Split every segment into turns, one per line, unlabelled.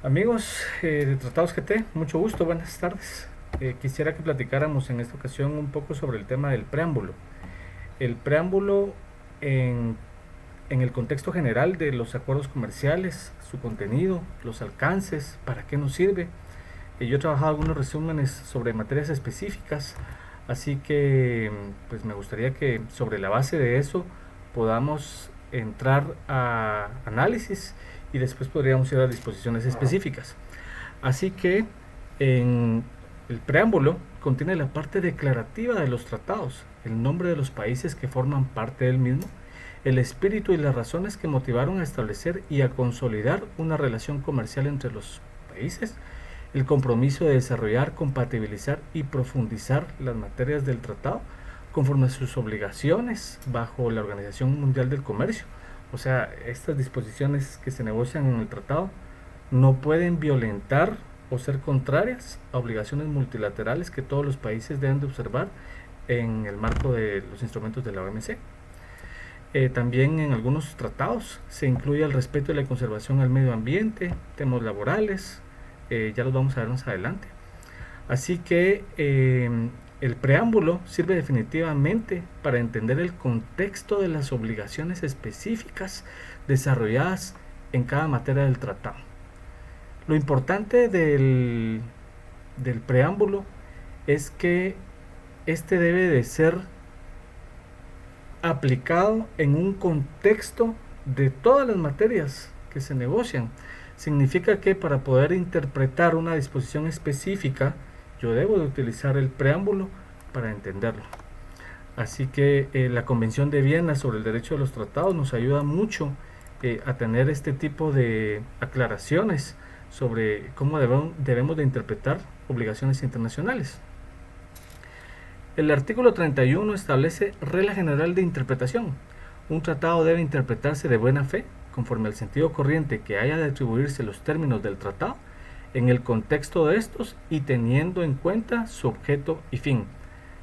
Amigos de Tratados GT, mucho gusto, buenas tardes. Quisiera que platicáramos en esta ocasión un poco sobre el tema del preámbulo. El preámbulo en el contexto general de los acuerdos comerciales, su contenido, los alcances, para qué nos sirve. Yo he trabajado algunos resúmenes sobre materias específicas, así que pues me gustaría que sobre la base de eso podamos entrar a análisis y después podríamos ir a disposiciones específicas. Así que en el preámbulo contiene la parte declarativa de los tratados, el nombre de los países que forman parte del mismo, el espíritu y las razones que motivaron a establecer y a consolidar una relación comercial entre los países, el compromiso de desarrollar, compatibilizar y profundizar las materias del tratado conforme a sus obligaciones bajo la Organización Mundial del Comercio. O sea, estas disposiciones que se negocian en el tratado no pueden violentar o ser contrarias a obligaciones multilaterales que todos los países deben de observar en el marco de los instrumentos de la OMC. También en algunos tratados se incluye el respeto y la conservación al medio ambiente, temas laborales, ya los vamos a ver más adelante. Así que el preámbulo sirve definitivamente para entender el contexto de las obligaciones específicas desarrolladas en cada materia del tratado. Lo importante del preámbulo es que este debe de ser aplicado en un contexto de todas las materias que se negocian. Significa que para poder interpretar una disposición específica, yo debo de utilizar el preámbulo para entenderlo. Así que la Convención de Viena sobre el Derecho de los Tratados nos ayuda mucho a tener este tipo de aclaraciones sobre cómo debemos de interpretar obligaciones internacionales. El artículo 31 establece regla general de interpretación. Un tratado debe interpretarse de buena fe, conforme al sentido corriente que haya de atribuirse los términos del tratado, en el contexto de estos y teniendo en cuenta su objeto y fin.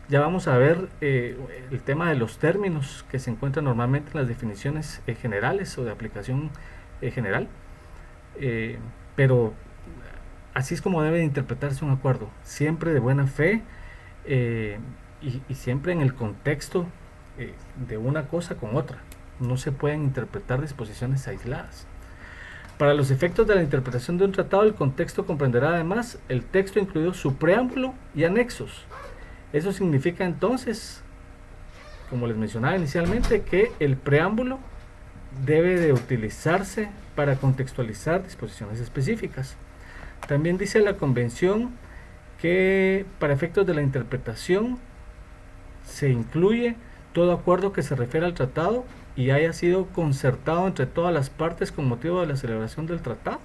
Ya vamos a ver el tema de los términos que se encuentran normalmente en las definiciones generales o de aplicación general, pero así es como debe de interpretarse un acuerdo, siempre de buena fe y siempre en el contexto de una cosa con otra. No se pueden interpretar disposiciones aisladas. Para los efectos de la interpretación de un tratado, el contexto comprenderá además el texto incluido su preámbulo y anexos. Eso significa entonces, como les mencionaba inicialmente, que el preámbulo debe de utilizarse para contextualizar disposiciones específicas. También dice la Convención que para efectos de la interpretación se incluye todo acuerdo que se refiere al tratado y haya sido concertado entre todas las partes con motivo de la celebración del tratado.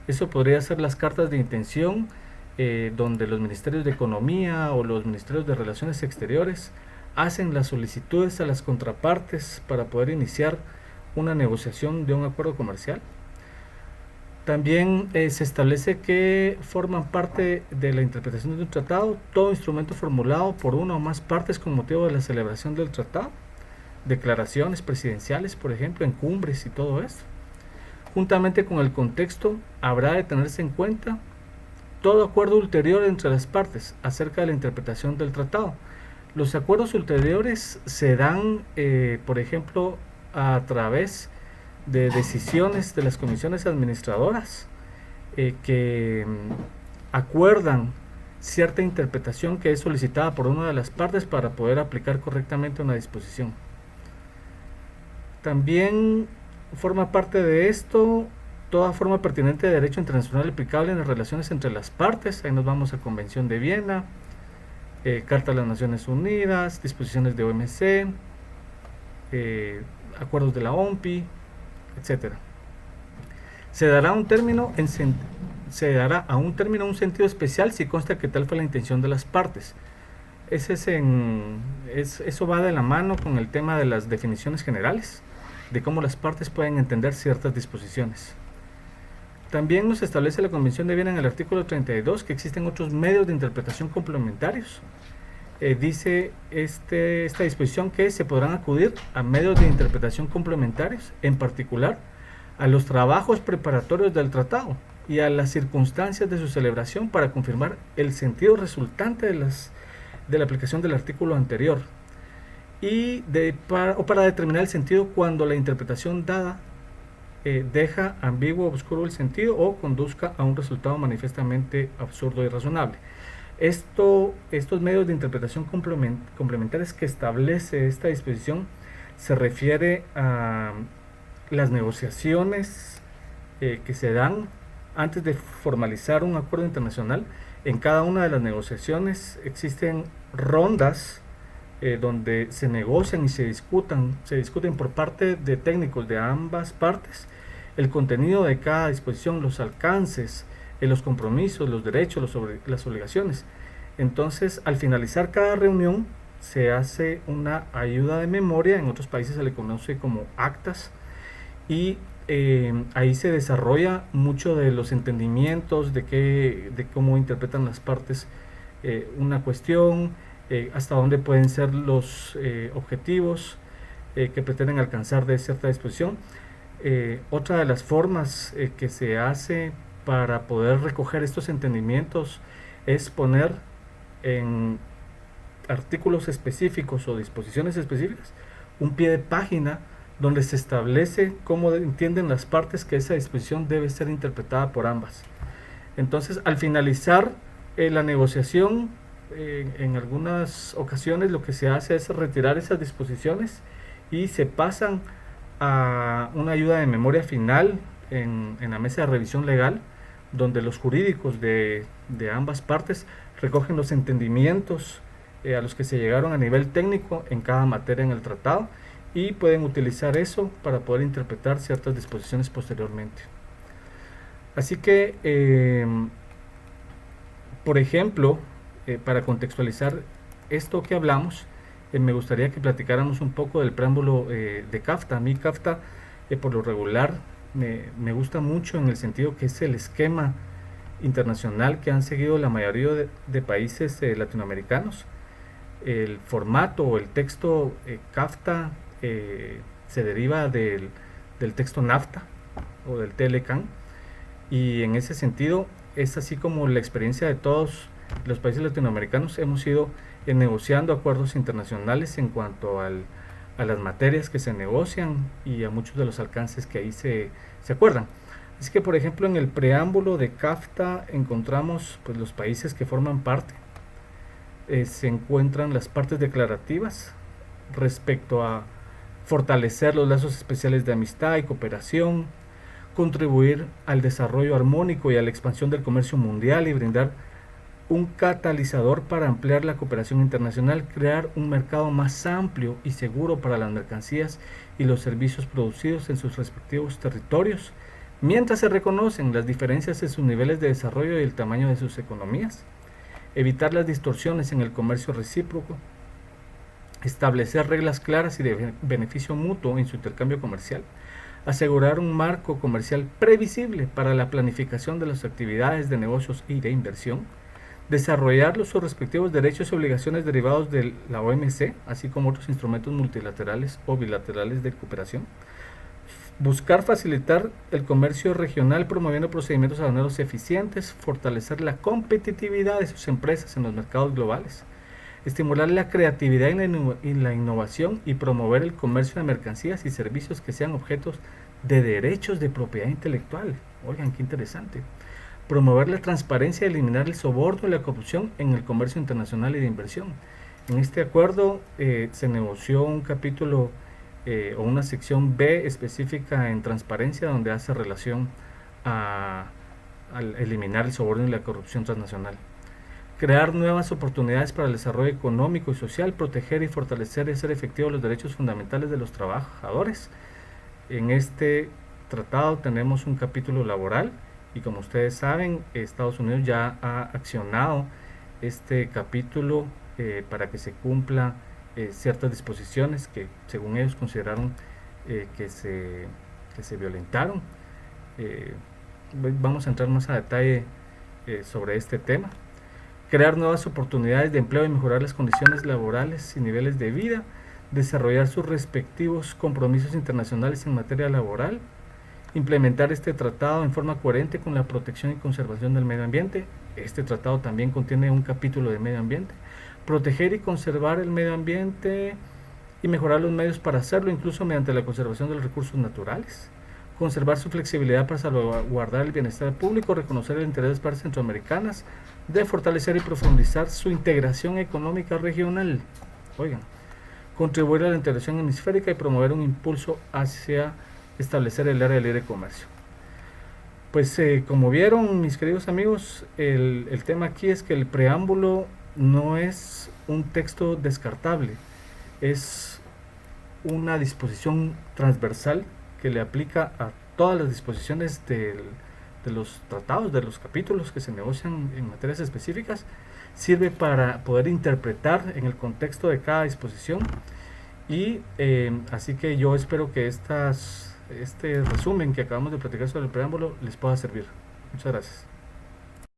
Eso podría ser las cartas de intención, donde los ministerios de Economía o los ministerios de Relaciones Exteriores hacen las solicitudes a las contrapartes para poder iniciar una negociación de un acuerdo comercial. También se establece que forman parte de la interpretación de un tratado todo instrumento formulado por una o más partes con motivo de la celebración del tratado, declaraciones presidenciales, por ejemplo, en cumbres y todo esto. Juntamente con el contexto, habrá de tenerse en cuenta todo acuerdo ulterior entre las partes acerca de la interpretación del tratado. Los acuerdos ulteriores se dan, por ejemplo, a través de decisiones de las comisiones administradoras que acuerdan cierta interpretación que es solicitada por una de las partes para poder aplicar correctamente una disposición. También forma parte de esto toda forma pertinente de derecho internacional aplicable en las relaciones entre las partes. Ahí nos vamos a Convención de Viena, Carta de las Naciones Unidas, disposiciones de OMC, acuerdos de la OMPI, etcétera. Se dará a un término un sentido especial si consta que tal fue la intención de las partes. Eso va de la mano con el tema de las definiciones generales, de cómo las partes pueden entender ciertas disposiciones. También nos establece la Convención de Viena en el artículo 32 que existen otros medios de interpretación complementarios. Dice esta disposición que se podrán acudir a medios de interpretación complementarios, en particular a los trabajos preparatorios del tratado, y a las circunstancias de su celebración para confirmar el sentido resultante de la aplicación del artículo anterior y para determinar el sentido cuando la interpretación dada deja ambiguo o oscuro el sentido o conduzca a un resultado manifiestamente absurdo y irrazonable. Estos medios de interpretación complementarios que establece esta disposición se refiere a las negociaciones que se dan antes de formalizar un acuerdo internacional. En cada una de las negociaciones existen rondas donde se negocian y se discuten por parte de técnicos de ambas partes el contenido de cada disposición, los alcances, los compromisos, los derechos, las obligaciones. Entonces, al finalizar cada reunión, se hace una ayuda de memoria, en otros países se le conoce como actas, y ahí se desarrolla mucho de los entendimientos de cómo interpretan las partes una cuestión, hasta dónde pueden ser los objetivos que pretenden alcanzar de cierta disposición. Otra de las formas que se hace para poder recoger estos entendimientos es poner en artículos específicos o disposiciones específicas un pie de página donde se establece cómo entienden las partes que esa disposición debe ser interpretada por ambas. Entonces, al finalizar la negociación, en algunas ocasiones lo que se hace es retirar esas disposiciones y se pasan a una ayuda de memoria final en la mesa de revisión legal, donde los jurídicos de ambas partes recogen los entendimientos a los que se llegaron a nivel técnico en cada materia en el tratado y pueden utilizar eso para poder interpretar ciertas disposiciones posteriormente. Así que, por ejemplo, para contextualizar esto que hablamos, me gustaría que platicáramos un poco del preámbulo de CAFTA. A mí CAFTA, por lo regular, me gusta mucho en el sentido que es el esquema internacional que han seguido la mayoría de países latinoamericanos. El formato o el texto CAFTA se deriva del texto NAFTA o del TLCAN, y en ese sentido es así como la experiencia de todos los países latinoamericanos. Hemos ido negociando acuerdos internacionales en cuanto a las materias que se negocian y a muchos de los alcances que ahí se acuerdan. Es que, por ejemplo, en el preámbulo de CAFTA encontramos pues los países que forman parte. Se encuentran las partes declarativas respecto a fortalecer los lazos especiales de amistad y cooperación, contribuir al desarrollo armónico y a la expansión del comercio mundial y brindar un catalizador para ampliar la cooperación internacional, crear un mercado más amplio y seguro para las mercancías y los servicios producidos en sus respectivos territorios, mientras se reconocen las diferencias en sus niveles de desarrollo y el tamaño de sus economías, evitar las distorsiones en el comercio recíproco, establecer reglas claras y de beneficio mutuo en su intercambio comercial, asegurar un marco comercial previsible para la planificación de las actividades de negocios y de inversión, desarrollar sus respectivos derechos y obligaciones derivados de la OMC, así como otros instrumentos multilaterales o bilaterales de cooperación, buscar facilitar el comercio regional promoviendo procedimientos aduaneros eficientes, fortalecer la competitividad de sus empresas en los mercados globales, estimular la creatividad y la innovación y promover el comercio de mercancías y servicios que sean objetos de derechos de propiedad intelectual. Oigan, qué interesante. Promover la transparencia y eliminar el soborno y la corrupción en el comercio internacional y de inversión. En este acuerdo se negoció un capítulo o una sección B específica en transparencia, donde hace relación al eliminar el soborno y la corrupción transnacional. Crear nuevas oportunidades para el desarrollo económico y social, proteger y fortalecer y hacer efectivos los derechos fundamentales de los trabajadores. En este tratado tenemos un capítulo laboral y, como ustedes saben, Estados Unidos ya ha accionado este capítulo para que se cumpla ciertas disposiciones que según ellos consideraron que se violentaron. Vamos a entrar más a detalle sobre este tema. Crear nuevas oportunidades de empleo y mejorar las condiciones laborales y niveles de vida, desarrollar sus respectivos compromisos internacionales en materia laboral implementar este tratado en forma coherente con la protección y conservación del medio ambiente. Este tratado también contiene un capítulo de medio ambiente. Proteger y conservar el medio ambiente y mejorar los medios para hacerlo, incluso mediante la conservación de los recursos naturales. Conservar su flexibilidad para salvaguardar el bienestar público, reconocer el interés de las partes centroamericanas, de fortalecer y profundizar su integración económica regional. Oigan, contribuir a la integración hemisférica y promover un impulso hacia establecer el área de libre comercio. Pues como vieron mis queridos amigos, el tema aquí es que el preámbulo no es un texto descartable, es una disposición transversal que le aplica a todas las disposiciones de los tratados, de los capítulos que se negocian en materias específicas. Sirve para poder interpretar en el contexto de cada disposición y así que yo espero que este resumen que acabamos de platicar sobre el preámbulo les pueda servir. Muchas gracias.